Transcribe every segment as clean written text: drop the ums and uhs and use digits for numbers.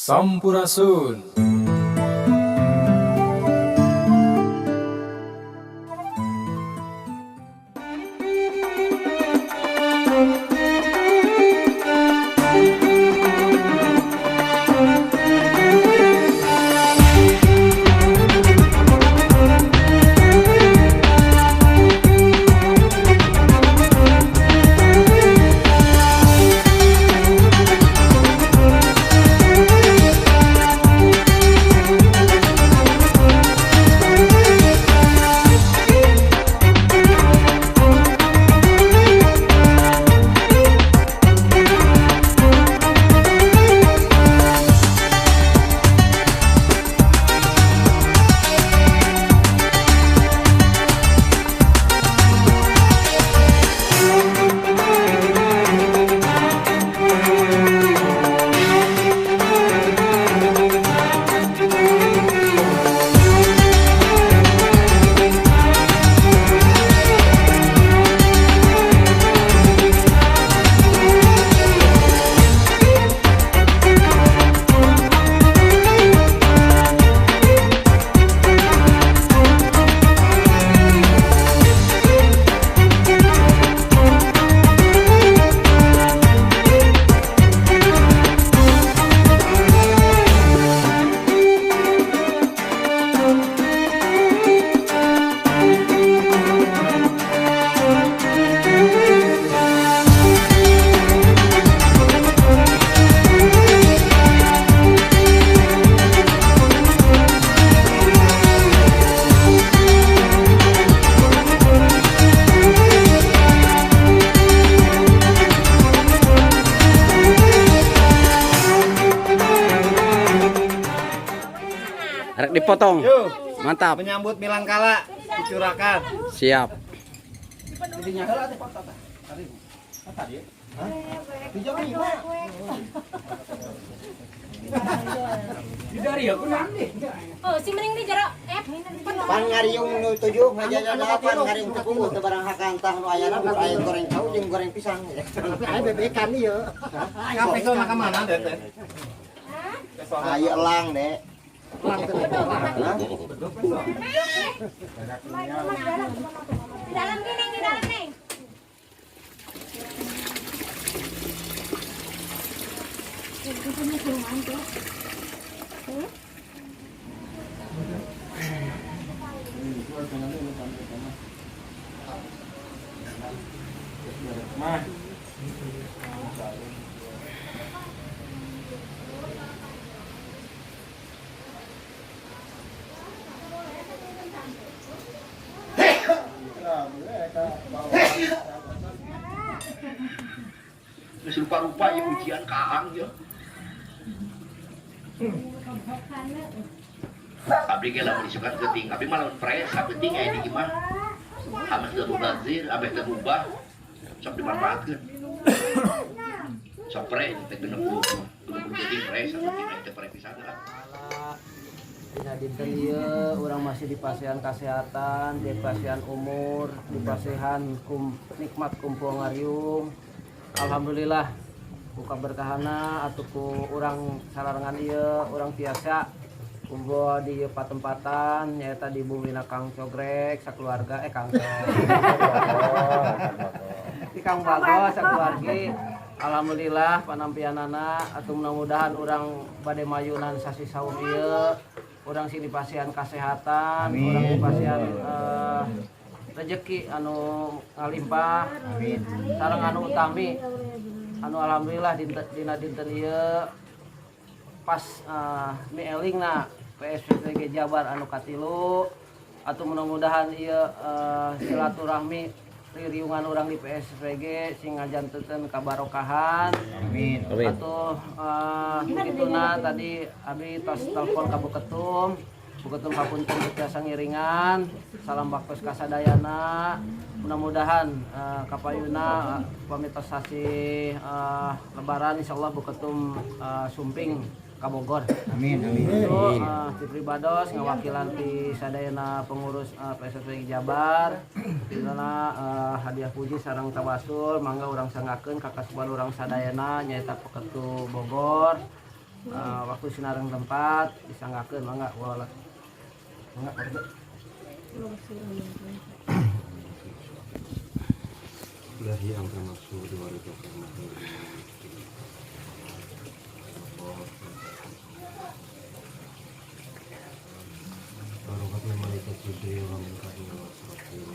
Sampurasun. Rek dipotong. Yuk, Mantap. menyambut Milangkala dicurahkan. Siap. Oh, si mending di jero Pan ngariung nu tujuh ngajajana pan ngariung tepung teu barang hakantah nu ayana bubur ayam goreng tahu jeung goreng pisang. Tapi aya bebekan ieu. Ngape ke maka mana, Den? Ayo elang, Dek. Elang teh. di dalam gini, di dalam nih. Geus rupa-rupa ya ujian kaang ya. Abdi ge lamun disukan geuting, abdi mah lamun pres geuting aya di imah. Hamas teu mubazir, abeh teu rubah. Sok dimanfaatkeun. Sok pre teh genep geuting pres, geuting teh pre pisan lah. Dina dinten ieu urang masih di pasiehan kesehatan, di pasiehan umur, di pasiehan nikmat kumpul ngariung. Alhamdulillah buka berkahana atuh ku urang sararengan ieu urang tiasa kumpul di ieu patempatan nyaeta di bumina Kang Cogrek sakeluarga Kang di Kang Bagos sakeluargi. Alhamdulillah panampianana atuh mudah-mudahan urang bade mayunan sasi saum ieu urang sini pasiehan kesehatan, urang di pasiehan rezeki anu ngalimpah, amin. Sareng anu utami, anu alhamdulillah dina dinten ieu pas mielingna PSPG Jabar anu katilu, atuh mudah-mudahan ieu silaturahmi ririungan urang di PSPG sing ngajanteun kabarokahan, amin. Atuh begituna tadi abi tos telepon ka Buketum. Buketum kapunten tiasa ngiringan salam baktos kasadayana mudah-mudahan kapayuna pamitos sasi lebaran insyaallah Buketum sumping ka Bogor. Amin amin. Itu ti pribados ngawakilan ti sadayana pengurus PSSI Jabar. Pindana hadiah puji sareng tawasul mangga urang sangakeun ka kasuban urang sadayana nyaeta Peketu Bogor. waktu sinareng tempat disanggakeun mangga wala. Mangga kerja. Ilahi yang termaksud di warga Barokat malaikat Jibril wa Mikail wa Israfil.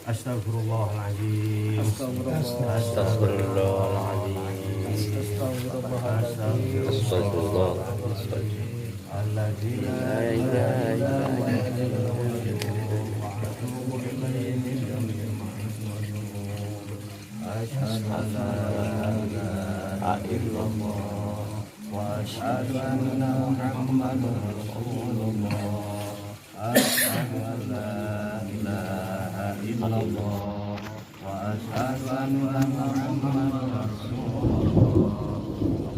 Astagfirullahaladzim. Astagfirullahaladzim. Astagfirullahaladzim. La ilaha illallah wa asyhadu anna Muhammadar Rasulullah. Asyhadu an la ilaha illallah wa asyhadu anna Muhammadar Rasulullah.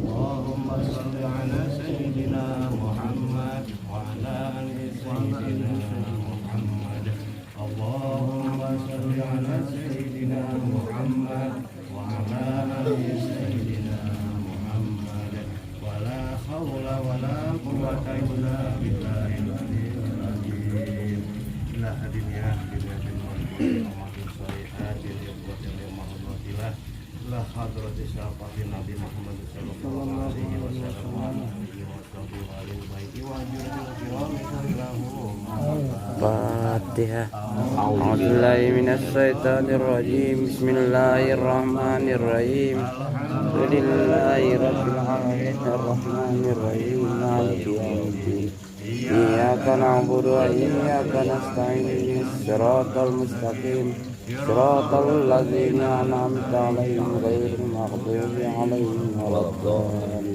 Allahumma shalli ala sayyidina Muhammad wa ala ali sayyidina Muhammad. Allahumma shalli ala sayyidina Muhammad wa ala ali sayyidina Muhammad. Wa la hawla wa la quwwata illa billahil aliyyil azim. La dunya la hadratis syafati Nabi Muhammad sallallahu alaihi wasallam wa alihi wa sahbihi Fatihah. A'udzubillahi minasy syaithanir rajim. Bismillahirrahmanirrahim. Alhamdulillahi rabbil alamin arrahmanir rahim maliki yaumiddin. Iyyaka na'budu wa iyyaka nasta'in ihdinas siratal mustaqim. Siratal ladzina an'amta 'alaihim ghairil maghdubi 'alaihim waladdallin.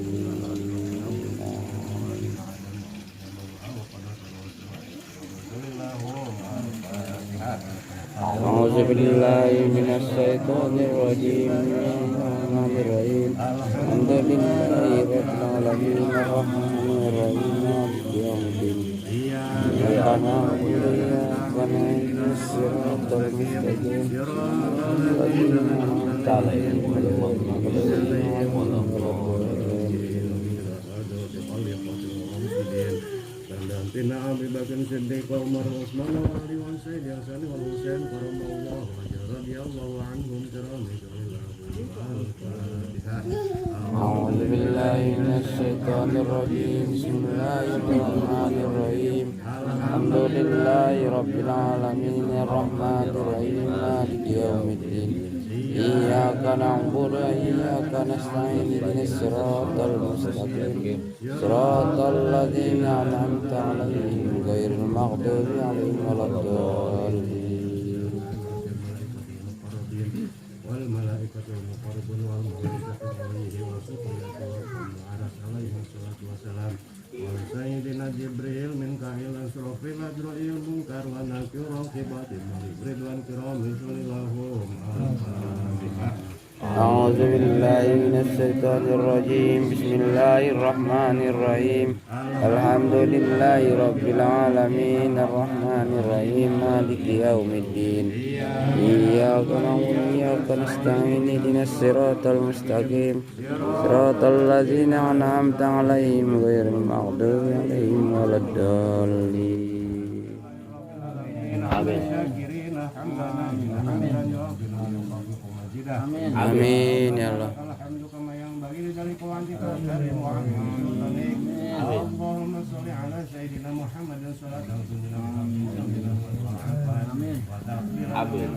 A'udzu billahi minasy syaithanir rajim. Bismillahirrahmanirrahim. Alhamdulillahi rabbil alamin arrahmanir rahim maliki yaumiddin. Iyyaka na'budu wa iyyaka nasta'in siratal mustaqim. Ladzina an'amta 'alaihim ghairil maghdubi 'alaihim waladdallin. Tina Abi Bakar Siddiq wa Umar Utsman wa Ali wa Sayyid Hasan wa Husain karamallahu wajhahu radhiyallahu anhum A'udzu billahi minasy syaithanir rajim. Bismillahirrahmanirrahim. Alhamdulillahi rabbil alamin arrahmanir rahim maliki yaumiddin. Iyyaka na'budu wa iyyaka nasta'in ihdinas siratal mustaqim. Siratal ladzina an'amta 'alaihim ghairil maghdubi 'alaihim waladdallin. Wal malaikatul muqarrabun wal malaikatul ghairihi wa sufiyatu wa aras 'alaihim salatu wassalam. Wa sayyidina Jibril min Mikail Israfil Ajra'il Munkar wa Nakir Raqibatin Ridwan Kiramin Sulillahum. A'udzu billahi minasy syaithanir rajim. Bismillahirrahmanir rahim. Alhamdulillahi rabbil alamin arrahmanir rahim maliki yaumiddin. Iyyaka na'budu wa iyyaka nasta'in ihdinas siratal mustaqim. Siratal ladzina an'amta 'alaihim ghairil maghdubi 'alaihim waladdallin. Amin. Amin ya Allah. Allahumma sholli ala sayyidina Muhammadin salatan Amin. Amin.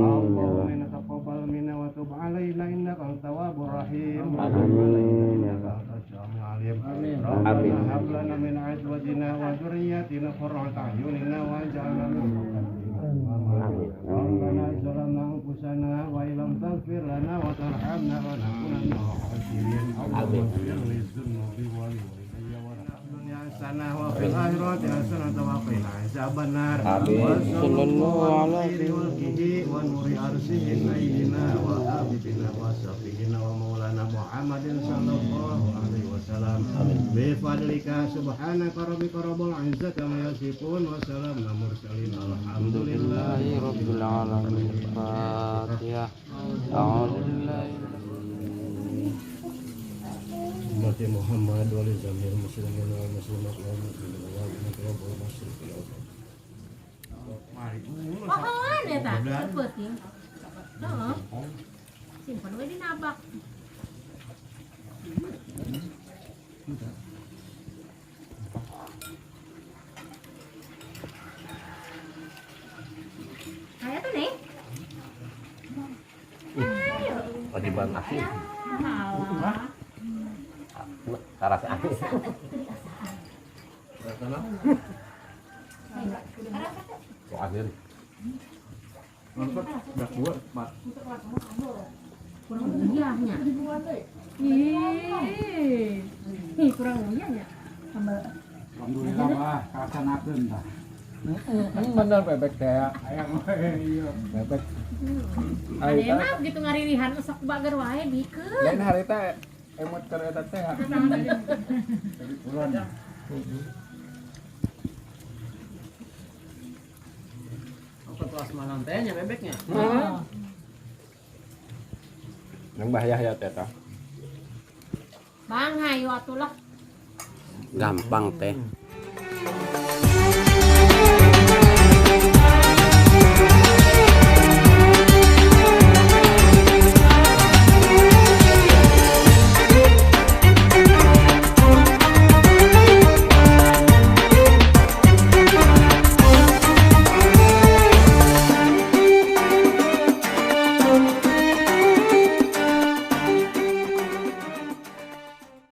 Amin. Taqabbal minna wa tub alaina innaka antat tawwabur rahim. Amin. Amin. Amin. Hab lana min azwajina wa dhurriyyatina qurrata a'yunina waj'alna lil muttaqin. Rabbana zalamna anfusana wa illam taghfir lana wa tarhamna lanakunanna minal khasirin. Amin. hasanah wa fil akhirati hasanah wa qina azabannar. Amin. Sallallahu alaihi wa nuri arsihi sayyidina wa habibina wa safiyina wa maulana Muhammadin sallallahu alaihi wasallam. Bi fadlika subhanaka rabbika rabbul izzati amma yasifun wa salamun alal mursalin alhamdulillahi Rabbil alamin. Fatihah. A'udzubillahi Mati Muhammad wa li zamil muslimin wal muslimat wal muslimin wal muslimat wal muslimin. Pohon ya tak? Penting. Heeh. Simpen we di nabak. Ayo tuh nih. Ayo. Wajiban asin. Malah. Taras asin. Kok asin? Kurang uyahnya. Ih, kurang uyahnya. Tambah. Alhamdulillah mah kasanakeun tah. Bener bebek teh. Bebek Ada mah gitu ngaririhan sok bager wae bikeun. lain hari teh emot keur eta teh. Jadi kulon. Apa kelas malam tehnya bebeknya? Yang bahaya ya teh. Bang hayu atuh lah. Gampang teh.